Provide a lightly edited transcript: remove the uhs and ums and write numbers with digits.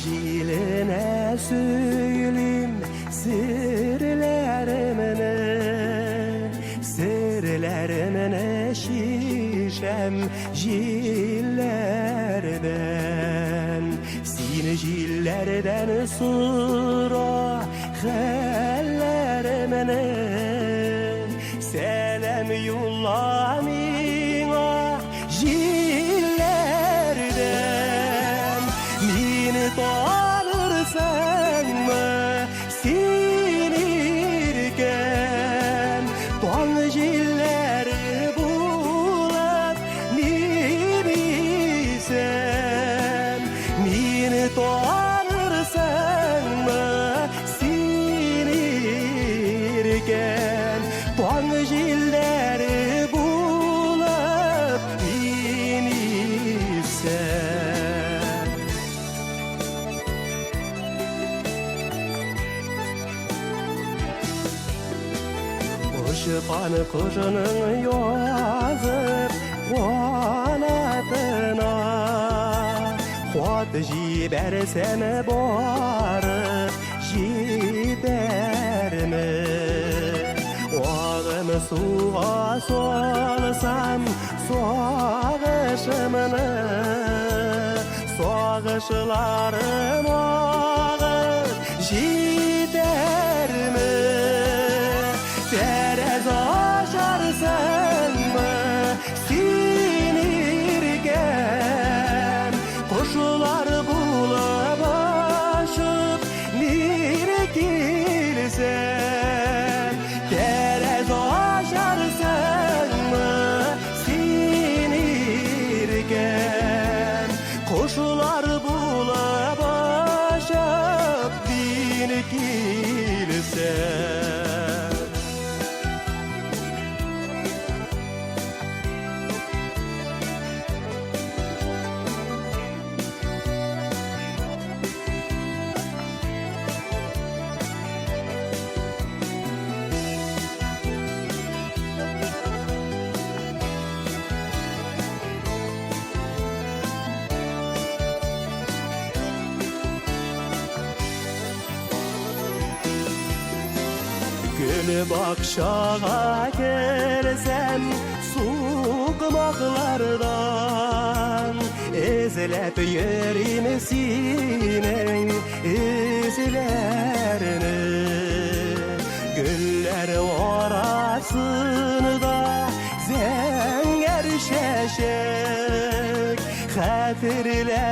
Jiline söyleyeyim sırlarımını şişem jillerden. Seni jillerden sonra hallerimini selam yollamina jillerden. Meni tanırsan mı sinirken doğan jilleri bulup neymişsen. Meni tanırsan mı sinirken doğan jilleri bulup neymişsen. Işıpan kuşunun yazıp kanatına Kuat jibersem barıp jiber mi? Oğlum suğa solsam soğuşumunu Soğuşlarım ağır jider mi? Terez aşarsan mı sinirgen Koşular bulup aşıp nirgilsen. Terez aşarsan mı sinirgen Koşular bulup aşıp nirgilsen. Gül bakşağa gelsem suqmaqlardan Ezilep yerim sinen izlerini. Güller orasında zenger şeşek Hatırla